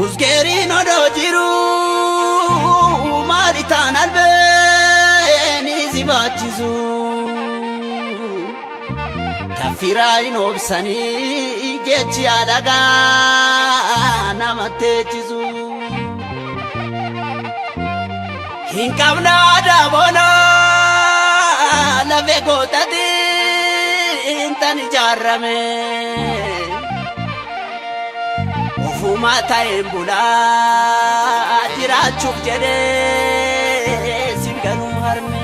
Uzgerin odojiru maritan albeni zibachizu Kafirain obsani gechi adaga namatechizu Hinkabna adabona lave gotati intani jarrame Ufuma taimbula jirachuk jede singanu harme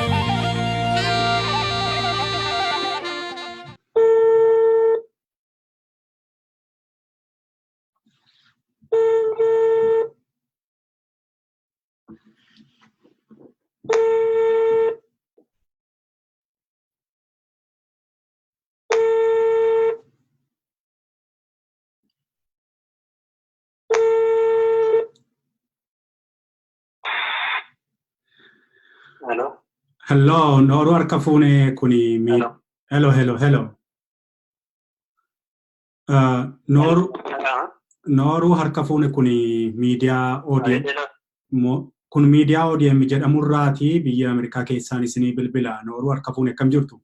Hello, Noru Arkafune kuni mi. Hello. Noru Arkafune kuni media audience. Kun media audience jedhamurraati biyya Amerikaa keessaan isinii bilbila. Noru Arkafune akkam jirtu?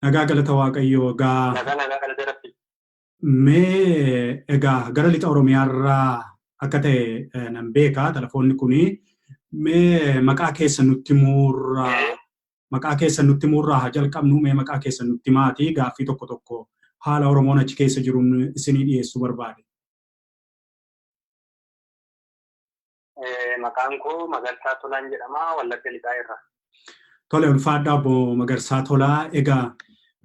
Nagaa galata Waaqayyoo gaa. Nagaa galata Rabbi. Mee egaa gara lixa Oromiyaarraa akka ta'e nan beeka telefoonni kuni mee maqaa keessan nutti murraa haa jalqabnu mee maqaa keessan nutti maati gaaffii tokko haala Oromoon achi keessa jiru isinii dhiyeessuu barbaade. Maqaan koo Magarsaa Tolaan jedhama Wallagga Lixaa irraa. Tole ulfaadhaa obbo Magarsaa Tolaa egaa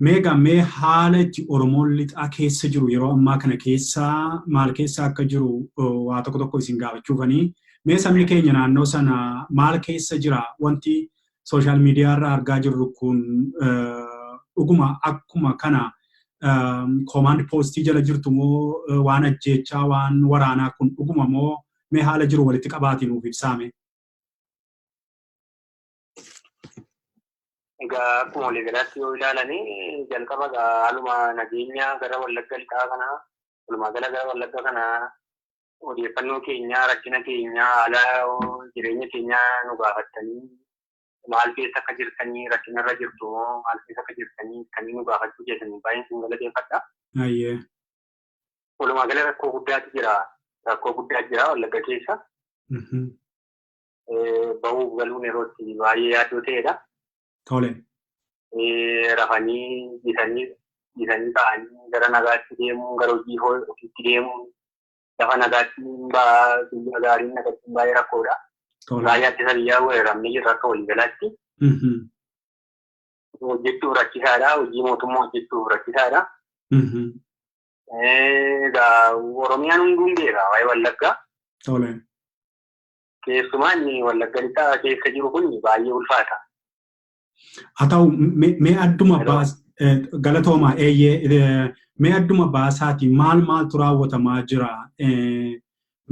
mee haala itti Oromoon lixaa keessa jiru yeroo ammaa kana keessa maal keessa akka jiru waa tokko isin gaafachuufanii mee sabni keenya naannoo sana maal keessa jira wanti social media irraa argaa jirru kun dhuguma akkuma kana command postii jala jirtu moo waan ajjeechaa waan waraanaa kun dhuguma moo mee haala jiru walitti qabaatii nuuf ibsaame. Egaa akkuma walii galaatti yoo ilaalanii jalqaba haaluma nageenya gara Wallagga Lixaa kanaa walumaa gala gara Wallagga kanaa odeeffannoo keenya rakkina keenya haala jireenya keenya nu gaafattanii maal keessa akka jirtanii rakkinarra jirtu moo maal keessa akka jirtanii kan nu gaafachuu keessanii baay'een isin galateeffadha. Walumaa gala rakkoo guddaatu jira Wallagga keessa. Bahuuf galuun yerootti baay'ee yaaddoo ta'edha. Tole. Rafanii bitanii ta'anii gara nagaatti deemuun gara hojii ofiitti deemuun lafa nagaatti biyya gaariin nagaatti baay'ee rakkoodha. Baay'aatti biyyaa weeraramnee jirra akka waliigalaatti. Hojjechuuf rakkisaadha. Hojii mootummaa hojjechuuf rakkisaadha. Egaa Oromiyaan hunduun beeka waa'ee Wallaggaa. Tole. Keessumaa inni Wallagga Lixaa keessa jiru kun baay'ee ulfaata. Haa ta'u mee adduma galatoomaa mee adduma baasaati maaltu raawwatamaa jira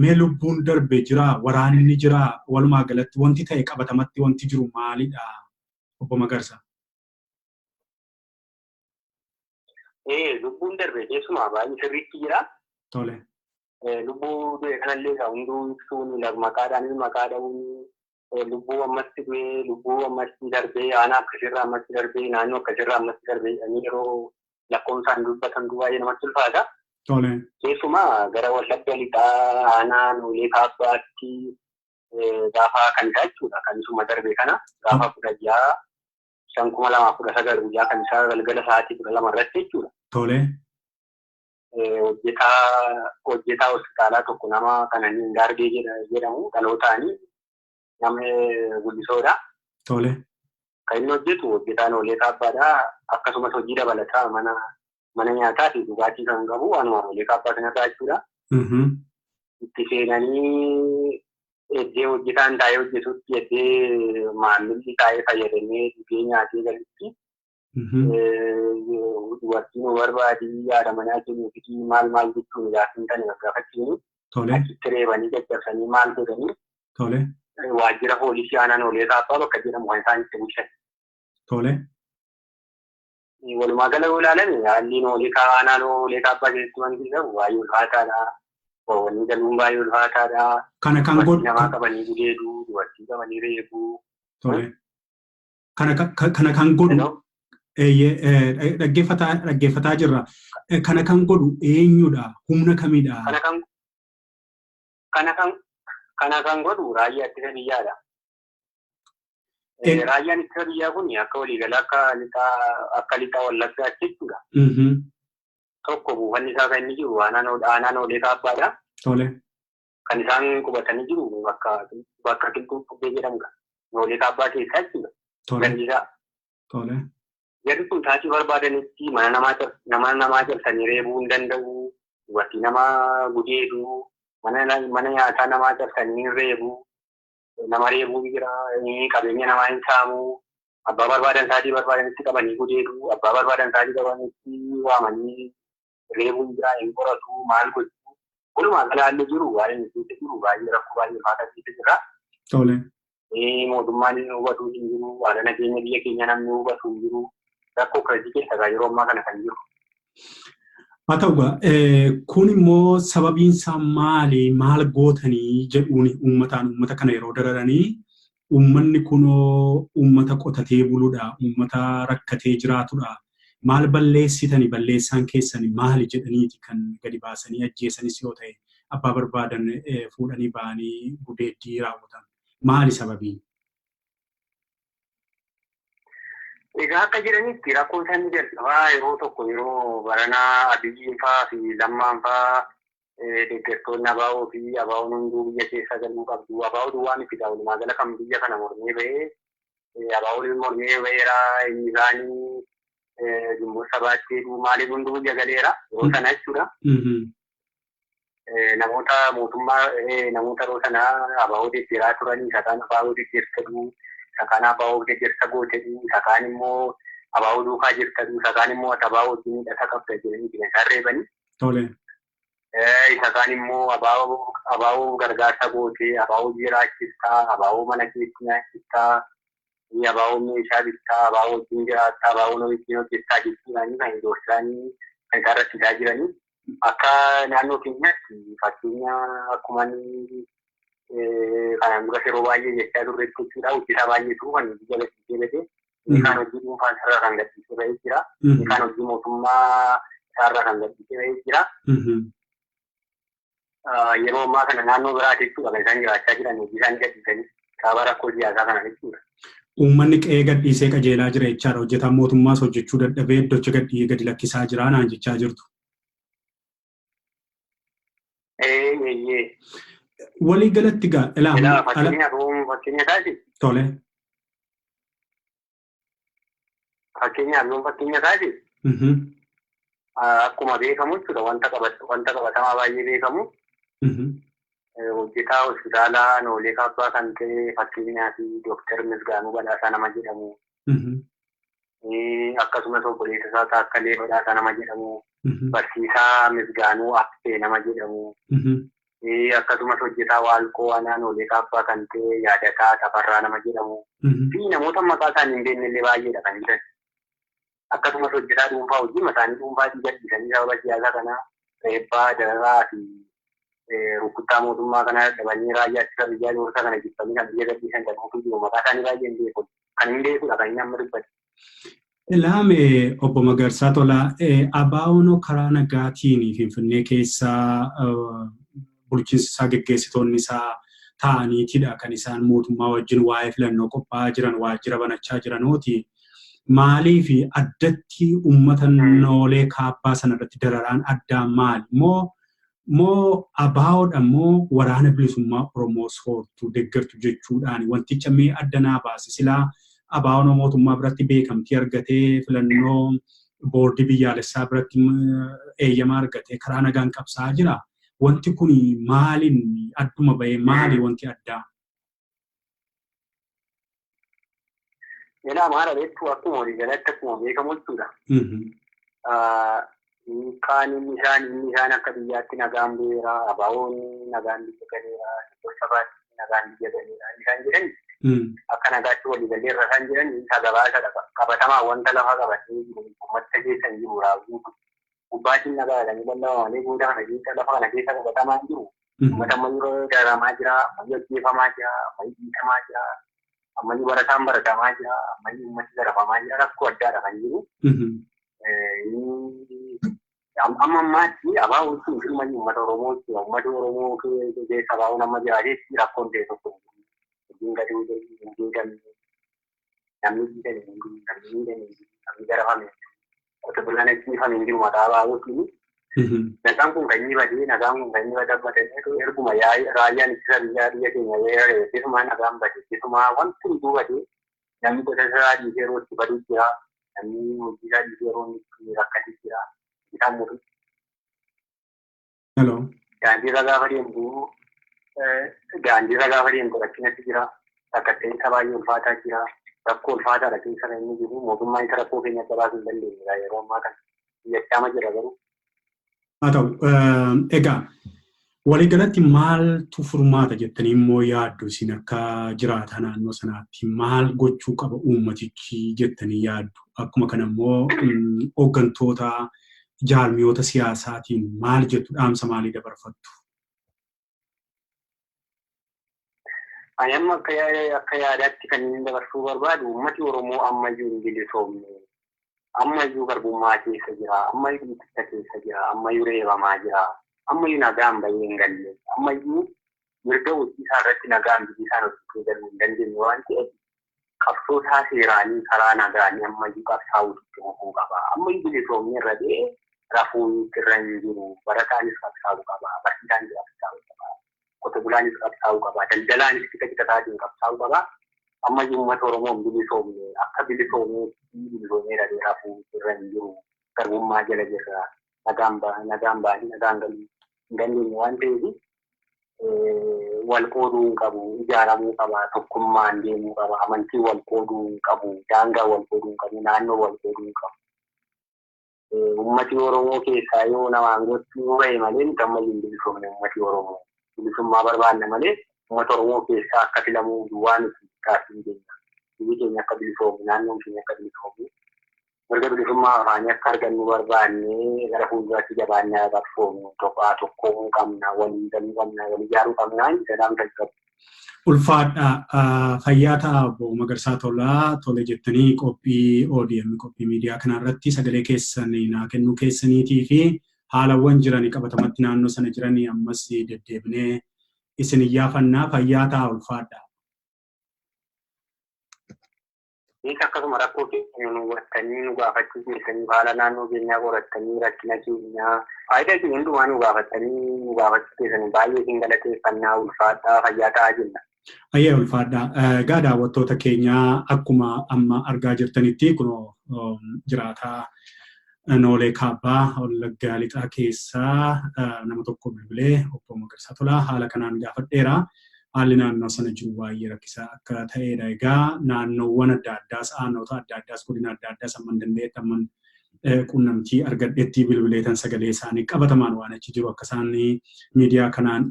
mee lubbuun darbe jira waraanni jira walumaa galatti wanti ta'e qabatamatti wanti jiru maalidha obbo Magarsaa? Lubbuun darbe keessumaa baay'ee sirriitti jira. Tole. Lubbuu kanallee hunduu ibsuun maqaadhaan maqaa dhabuun lubbuu ammatti du'ee lubbuu ammatti darbee aanaa akkasirraa ammatti darbee naannoo akkasirraa ammatti darbee yeroo lakkoofsaan dubbatan baay'ee namatti ulfaata. Tole. Keessumaa gara Wallagga Lixaa aanaa Noolee Kaabbaatti gaafa kan isaa jechuudha kan isuma darbe kana gaafa 16/2019 guyyaa kan isaa galgala sa'aatii 12 irratti jechuudha. Tole. Hojjetaa hospitaalaa tokko nama kananiin Gaargee jedhamu dhalootaanii namni guddisoodha. Tole. Kan inni hojjetu hojjetaan Noolee Kaabbaadha. Akkasumas hojii dabalataa mana nyaataa fi dhugaatii kan qabu waanuma Noolee Kaabbaa sanarraa jechuudha. Itti seenanii eddee hojjetaan taa'ee hojjetutti eddee maamilli taa'ee fayyadamee dhugee nyaatee galitti dubartiin barbaadii yaada manaa kennuu fi maal jechuun gaafiin kan gaggafachiini. Achitti reebanii caccabsanii maal godhanii. Tole. Waajjira poolisii aanaa Noolee Kaabbaa bakka jedhamu kan isaan itti bulchan. Tole. walumaa gala ulaalame haalli noolee kaanaa noolee kaabbaa keessatti wanti ta'u baay'ee ulfaataadha. Wanni galuun baay'ee ulfaataadha. Kana kan godhu namaa qabanii gudeeduu, dubartii qabanii reebuu. Tole. Kana kan godhu dhaggeeffataa jirra. Kana kan godhu eenyudha? Humna kamidha? Kana kan godhu raayyaa ittisa biyyaadha. Raayyaan ittisa biyyaa kun akka waliigala akka lixaa wallaggaatti jechuudha. Tokko buufanni isaa kan inni jiru aanaa noolee kaabbaadha. Tole. Kan isaan qubatanii jiru bakka qilxuu qubbee jedhamudha. Noolee kaabbaa keessaa jechuudha. Gandisaa. Tole. Jarri kun taasii barbaadanitti mana namaa cabsanii reebuu hin danda'u. Dubartii namaa gudeeduu. Mana nyaataa namaa cabsanii reebuu. Nama reebuu jira. Qabeenya namaa hin saamuu. Abbaa barbaadan taasii barbaadanitti qabanii gudeeduu. Abbaa barbaadan taasii qabanitti waamanii reebuu jira. Hin qoratu maal gochuu. Walumaa gala haalli jiru waa'ee nuti jiru baay'ee rakkoo baay'ee ulfaataatti jira. Tole. Mootummaan inni hubatu hin jiru. Haala nageenya biyya keenya namni hubatu hin jiru. Rakkoo kirajii keessa yeroo ammaa kana kan jiru. Haa ta'u kun immoo sababiin isaa maali? Maal gootanii jedhuun uummata kana yeroo dararanii uummanni kunoo uummata qotatee buluudha. Uummata rakkatee jiraatudha. Maal balleessitanii balleessaan keessanii maali jedhaniiti kan gadi baasanii ajjeesanis yoo ta'e abbaa barbaadan fuudhanii ba'anii gudeeddii raawwatan. Maali sababiin? Egaa akka jedhanitti rakkoon isaanii jalqabaa yeroo tokko yeroo baranaa Abiyyiin fa'aa fi Lammaan fa'aa deeggartoonni ABO fi ABO'n hunduu biyya keessa galuu qabdu. ABO duwwaa miti walumaa gala kan biyya kana mormee bahee ABO'n mormee baheera inni isaanii Gimboot Sabaatti maaliif hunduu biyya galeera yeroo sana jechuudha. Namoota mootummaa namoota yeroo sanaa ABO deeggaraa turanii sakaan ABO deeggartadhu. Sakaan ABO deeggarsa gooteedhu. Sakaan immoo ABO duukaa jirtadhu. Sakaan immoo ABO wajjin hidhata qabda jedhanii isaan reebanii. Tole. Sakaan immoo ABO gargaarsa gootee ABO jiraachistaa, ABO mana keessi nyaachistaa, ABO meeshaa bittaa, ABO wajjin jiraattaa, ABO wajjin hojjettaa jechuudhaan kan iddoosaanii kan isaan rakkisaa jiranii. Akka naannoo keenyaatti fakkeenya akkuma kanaan dura yeroo baay'ee jechaa turreetti jechuudha. Hojjetaa baay'eetu kan biyya gadhiisee bahee kan hojii dhuunfaa isaarraa kan gadhiisee bahee jira. Kan hojii mootummaa isaarraa kan gadhiisee bahee jira. Yeroo ammaa kana naannoo biraati jechuudha kan isaan jiraachaa jiran hojii isaanii gadhiisanii sababa rakkoo siyaasaa kana jechuudha. Uummanni qe'ee gadhiisee qajeelaa jira jechaadha. Hojjetaan mootummaas hojjechuu dadhabee iddocha gadi lakkisaa jira naan jechaa jirtu. Walii galatti gaa fakkeenya taati. Tole. Fakkeenya taati. Akkuma beekamu jechuudha wanta qabatamaa baay'ee beekamu. Hojjetaa hospitaalaa noolee kaabbaa kan ta'e fakkeenyaa fi Dooktar Misgaanuu Badhaasaa nama jedhamu. Akkasumas obboleessa isaa Taakkalee Badhaasaa nama jedhamu. Barsiisaa Misgaanuu Affee nama jedhamu. Akkasumas hojjetaa Waalqoo Aanaa noolee kaabbaa kan ta'e Yaadataa Tafarraa nama jedhamu. Fi namoota maqaa isaanii hin beeknellee baay'eedha kan jiran. Akkasumas hojjetaa dhuunfaa hojii mataanii dhuunfaatii gadhiisanii sababa siyaasaa kanaa reebbaa dararaa fi rukuttaa mootummaa kanaa dhabanii raayyaa ittisa biyyaa gosa kana jibbanii kan biyya gadhiisan jedhamutu jiru. Maqaa isaanii baay'ee hin beeku. Kan hin beekudha kan inni amma dubbate. Ilaame obbo Magarsaa Tolaa ABO'n karaa nagaatiin Finfinnee keessaa bulchiinsi isaa geggeessitoonni isaa ta'aniitidha kan isaan mootummaa wajjin waa'ee filannoo qophaa'aa jiran waajjira banachaa jiranooti. Maaliif addatti uummata noolee kaabbaa sanarratti dararaan addaan maali? Moo ABO'dha moo waraana bilisummaa Oromoo soortu deeggartu jechuudhaan wanticha mee addanaa baase silaa ABO'n mootummaa biratti beekamtii argatee filannoo boordii biyyaalessaa biratti eeyyama argatee karaa nagaan qabsaa jira. Wanti kun maaliin adduma bahee maali wanti addaa? Maala beektu akkuma walii galatti akkuma beekamu jechuudha. Kaan inni isaan akka biyyaatti nagaan beera, ABO'n nagaan biyya galeera, Gimboot Sabaatti nagaan biyya galeera. Isaan jedhani Akka nagaatti walii galee irra kan jiran isa gabaasa qabatamaa wanta lafa qabatee jiru uummata keessan jiru raawwatu. Gubbaatiin nagaadhaan lallabamanii booda kana keessa lafa kana keessa qabatamaa jiru. Uummata amma yeroo daramaa jira, amma hojjefamaa jira, amma dhiitamaa jira, amma barataan baratamaa jira, amma uummati garafamaa jira rakkoo addaadha kan jiru. Amma ammaatti abaa'uun sun filma uummata Oromooti. Uummata Oromoo keessa abaa'uun amma jiraateetti rakkoon ta'e tokko. Namni garafame qote bulaan ajjeefame jiru mataa baa'uutiin nagaan kun kan inni badee nagaan kun kan inni badabbatanii erguma raayyaan ittisa biyya keenya weeraree keessumaa nagaan badee keessumaa wanti hunduu badee namni qote isaa dhiisee yeroo itti baduu jira namni hojii isaa dhiisee yeroo inni rakkatee jira isaan mutu. Daandiirra gaafa deemtu rakkinatti jira. Rakkateensa baay'ee ulfaataa jira. Rakkoo ulfaataadha keessa kan inni jiru. Mootummaan isa rakkoo keenyatti baasuu hin dandeenye yeroo ammaa kana biyyachaama jira garuu. Haa ta'u, egaa waliigalatti maaltu furmaata jettanii immoo yaaddu isin akka jiraata naannoo sanaatti maal gochuu qaba uummatichi jettanii yaaddu? Akkuma kana immoo hooggantoota jaarmiyoota siyaasaatiin maal jettu dhaamsa maalii dabarfattu? Ani amma akka yaadaatti kan inni dabarsuu barbaadu uummati Oromoo ammayyuu hin bilisoomne. Ammayyuu garbummaa keessa jira. Ammayyuu dhiibbaa keessa jira. Ammayyuu reebamaa jira. Ammayyuu nagaan bahee hin galle. Ammayyuu mirga hojii isaa irratti nagaan biyyi isaan hojjechuu galuu hin dandeenye waan ta'eef qabsootaa seeraanii karaa nagaanii ammayyuu qabsaa'uutti hubuu qaba. Ammayyuu bilisoomne irra deee rafuu irra hin jiru. Barataanis qabsaa'uu qaba. Barsiisaanis qabsaa'uu qaba. Qote bulaanis qabsaa'uu qaba. Daldalaanis qixa-qixataatiin qabsaa'uu qaba. Ammayyuu uummata Oromoo hin bilisoomne akka bilisoomee dhabee rafuu irra hin jiru. Garbummaa jala jirra. Nagaan baanii nagaan galuu hin dandeenye waan ta'eef wal qooduu hin qabu. Ijaaramuu qaba. Tokkummaan deemuu qaba. Amantii wal qooduu hin qabu. Daangaa wal qooduu hin qabu. Naannoo wal qooduu hin qabu. Uummati Oromoo keessaa yoo namaan gochuu bahe malee ammayyuu hin bilisoomne uummati Oromoo. Bilisummaa barbaanna malee uummata Oromoo keessaa akka filamuu duwwaa nuti kaasuu keenya. Biyyi keenya akka bilisoomu, naannoon keenya akka bilisoomu. Mirga bilisummaa afaanii akka argannu barbaannee gara fuulduraatti jabaannee qabsoomu tokkoomuu qabna, walii galuu qabna, walii ijaaruu qabna jedhaan jalqabu. Ulfaadha fayyaa ta'a obbo Magarsaa tole jettanii qophii ODM qophii miidiyaa kanarratti sagalee keessan naa kennuu keessaniitii fi haalawwan jiranii qabatamatti naannoo sana jiranii ammas deddeebinee isin iyyaafannaa fayyaa ta'a ulfaadha. Ini akkasuma rakkoo keenya nu hubattanii nu gaafachuu keessanii haala naannoo keenyaa qorattanii rakkina keenyaa faayidaa keenya hundumaa nu gaafattanii nu gaafachuu keessanii baay'ee isin galateeffannaa ulfaadhaa fayyaa ta'aa jenna. Ayyee ulfaadha. Egaa daawwattoota keenyaa akkuma amma argaa jirtanitti kunoo jiraataa Noolee Kaabbaa Wallaggaa Lixaa keessaa nama tokko bilbilee obbo Magarsaa Tolaa haala kanaan gaafadheera. Haalli naannoo sana jiru baay'ee rakkisaa akka ta'edha. Egaa naannoowwan adda addaas aanota adda addaas godina adda addaas amman dandeetti amman quunnamtii argadheetti bilbileetan sagalee isaanii qabatamaan waan achi jiru akka isaan miidiyaa kanaan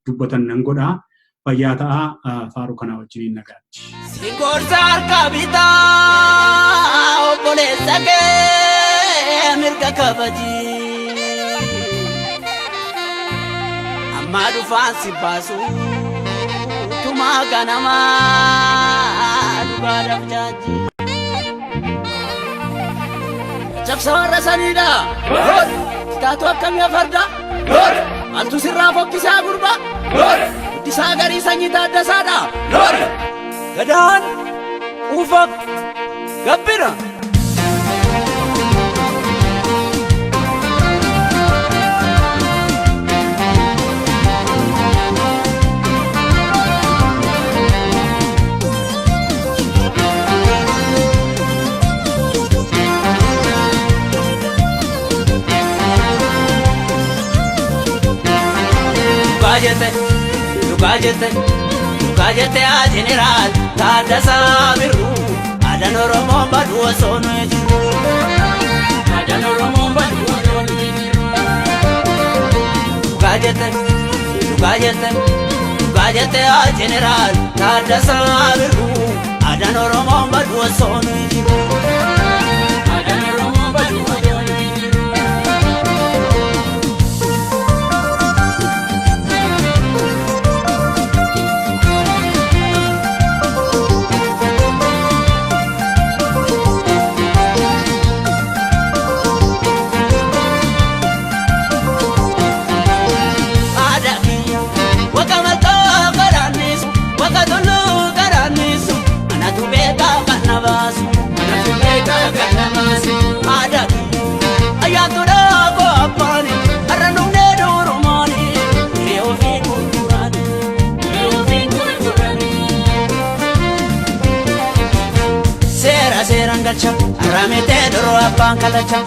dubbatan nan godha. Fayyaa ta'a faaruu kanaa wajjin nagaatti. Singorsa harka bitaa obboleessa kee mirga kabajii amma dhufaan si baasuu. Ganama dugaadhaaf jaaji cabsa warra saniidha taatu akkamii farda maaltu sirraa fokkisaa gurba guddisaa garii sanyii taaddasaadha gadaan uufaf gabbina. Lukajete a general Taaddasaa Birruu Aadaan Oromoo baduu osoo nu jiru Aadaan Oromoo baduu osoo nu jiru Lukajete jette yaa jeneraal Taaddasaa Birruu aadaan Oromoo baduu osoo nuyi jiru. Aadaan Oromoo baduu osoo nuyi jiru. Aramete duro apang kalacha,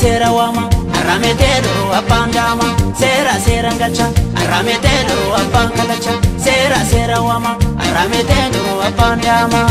sera wama. Aramete duro apang dama, sera ngacha. Aramete duro apang kalacha, sera wama. Aramete duro apang dama.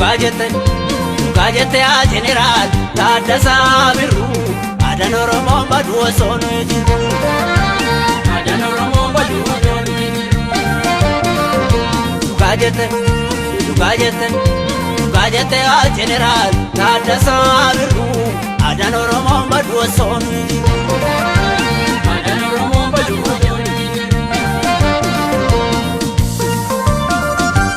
Dhugaa jette yaa jeneraal Taaddasaa Birruu aadaan Oromoo baduu osoo nuyi jiru. Aadaan Oromoo baduu osoo nuyi jiru. Dhugaa jette yaa jeneraal Taaddasaa Birruu aadaan Oromoo baduu osoo nuyi jiru.